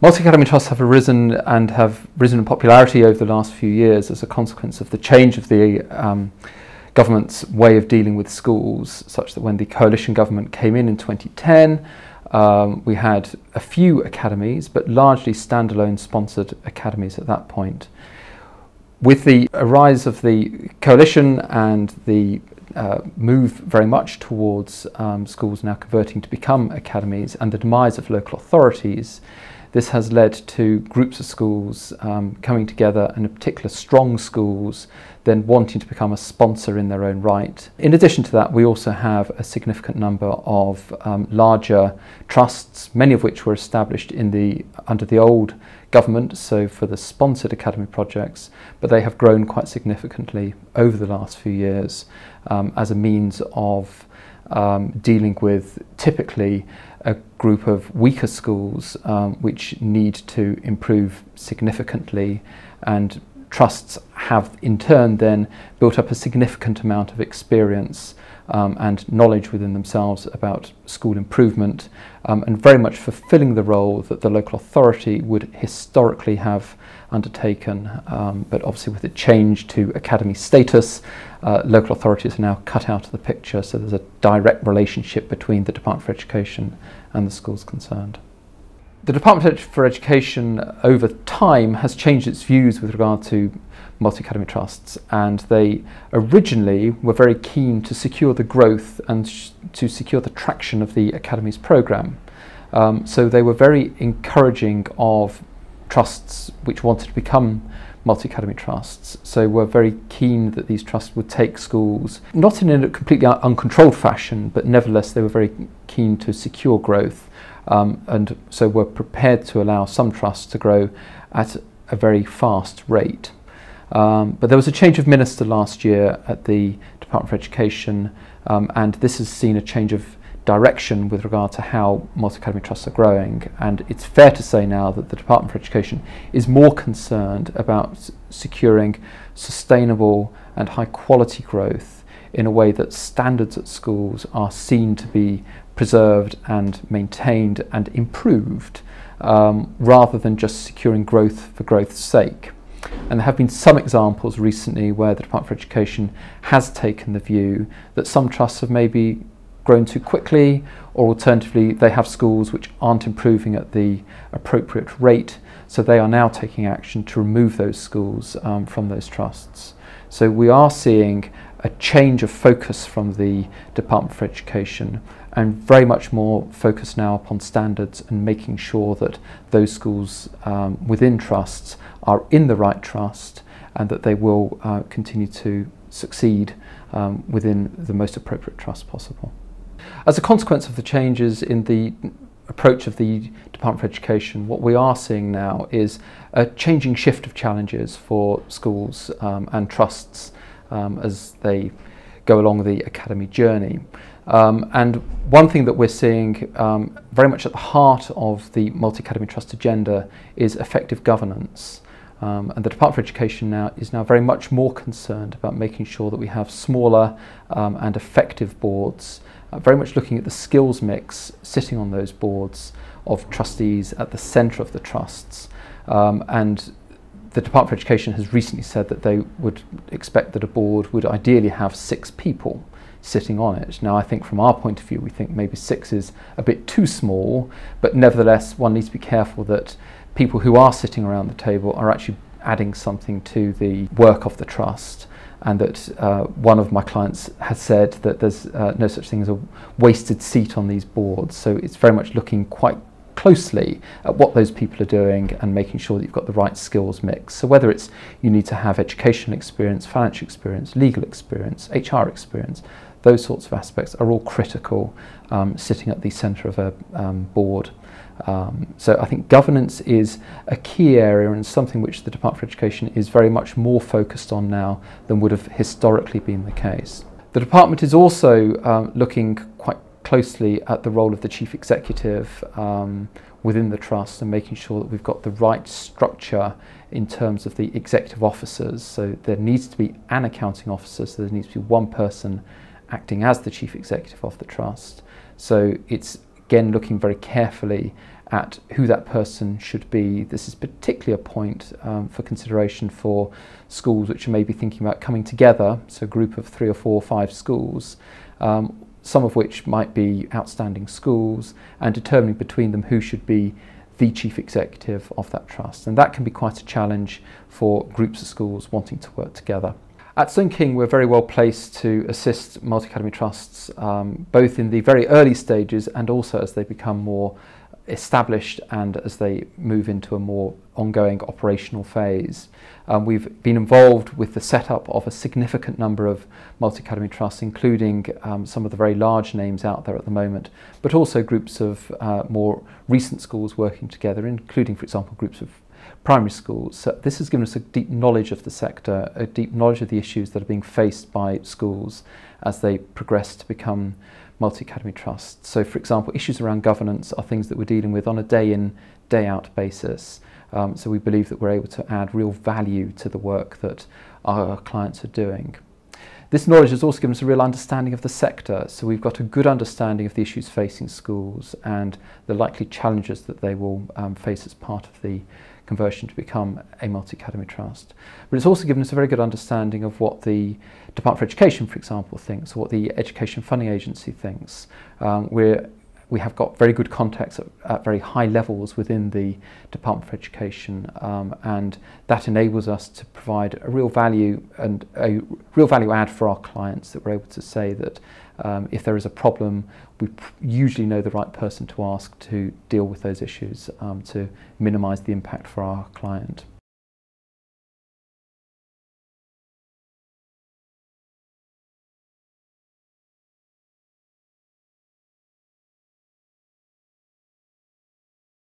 Multi-academy trusts have arisen and have risen in popularity over the last few years as a consequence of the change of the government's way of dealing with schools, such that when the coalition government came in 2010, we had a few academies, but largely standalone sponsored academies at that point. With the rise of the coalition and the move very much towards schools now converting to become academies and the demise of local authorities, this has led to groups of schools coming together, and in particular strong schools then wanting to become a sponsor in their own right. In addition to that, we also have a significant number of larger trusts, many of which were established under the old government, so for the sponsored academy projects, but they have grown quite significantly over the last few years as a means of dealing with typically a group of weaker schools which need to improve significantly, and trusts have in turn then built up a significant amount of experience and knowledge within themselves about school improvement, and very much fulfilling the role that the local authority would historically have undertaken. But obviously with the change to academy status, local authorities are now cut out of the picture, so there's a direct relationship between the Department for Education and the schools concerned. The Department for Education over time has changed its views with regard to multi-academy trusts, and they originally were very keen to secure the growth and to secure the traction of the Academy's programme. So they were very encouraging of trusts which wanted to become multi-academy trusts, so we're very keen that these trusts would take schools, not in a completely uncontrolled fashion, but nevertheless they were very keen to secure growth, and so we're prepared to allow some trusts to grow at a very fast rate. But there was a change of minister last year at the Department for Education, and this has seen a change of direction with regard to how multi-academy trusts are growing, and it's fair to say now that the Department for Education is more concerned about securing sustainable and high quality growth in a way that standards at schools are seen to be preserved and maintained and improved, rather than just securing growth for growth's sake. And there have been some examples recently where the Department for Education has taken the view that some trusts have maybe grown too quickly, or alternatively they have schools which aren't improving at the appropriate rate, so they are now taking action to remove those schools from those trusts. So we are seeing a change of focus from the Department for Education, and very much more focus now upon standards and making sure that those schools within trusts are in the right trust, and that they will continue to succeed within the most appropriate trust possible. As a consequence of the changes in the approach of the Department for Education, what we are seeing now is a changing shift of challenges for schools and trusts as they go along the academy journey. And one thing that we're seeing very much at the heart of the multi-academy trust agenda is effective governance. And the Department for Education now is very much more concerned about making sure that we have smaller and effective boards, very much looking at the skills mix sitting on those boards of trustees at the centre of the trusts. And the Department for Education has recently said that they would expect that a board would ideally have 6 people sitting on it. Now I think from our point of view we think maybe 6 is a bit too small, but nevertheless one needs to be careful that people who are sitting around the table are actually adding something to the work of the trust, and that one of my clients has said that there's no such thing as a wasted seat on these boards, so it's very much looking quite closely at what those people are doing and making sure that you've got the right skills mix. So whether it's you need to have educational experience, financial experience, legal experience, HR experience, those sorts of aspects are all critical sitting at the centre of a board. So I think governance is a key area and something which the Department for Education is very much more focused on now than would have historically been the case. The department is also looking quite closely at the role of the Chief Executive within the trust and making sure that we've got the right structure in terms of the executive officers. So there needs to be an accounting officer, so there needs to be one person acting as the Chief Executive of the trust. So it's again looking very carefully at who that person should be. This is particularly a point for consideration for schools which are maybe thinking about coming together, so a group of 3 or 4 or 5 schools, some of which might be outstanding schools, and determining between them who should be the chief executive of that trust. And that can be quite a challenge for groups of schools wanting to work together. At Stone King, we're very well placed to assist multi-academy trusts, both in the very early stages and also as they become more established and as they move into a more ongoing operational phase. We've been involved with the setup of a significant number of multi-academy trusts, including some of the very large names out there at the moment, but also groups of more recent schools working together, including, for example, groups of primary schools. So this has given us a deep knowledge of the sector, a deep knowledge of the issues that are being faced by schools as they progress to become multi-academy trusts. So, for example, issues around governance are things that we're dealing with on a day-in, day-out basis. So we believe that we're able to add real value to the work that our clients are doing. This knowledge has also given us a real understanding of the sector, so we've got a good understanding of the issues facing schools and the likely challenges that they will face as part of the conversion to become a multi-academy trust. But it's also given us a very good understanding of what the Department for Education, for example, thinks, or what the Education Funding Agency thinks. We have got very good contacts at very high levels within the Department for Education, and that enables us to provide a real value and a real value add for our clients, that we're able to say that if there is a problem, we usually know the right person to ask to deal with those issues to minimise the impact for our client.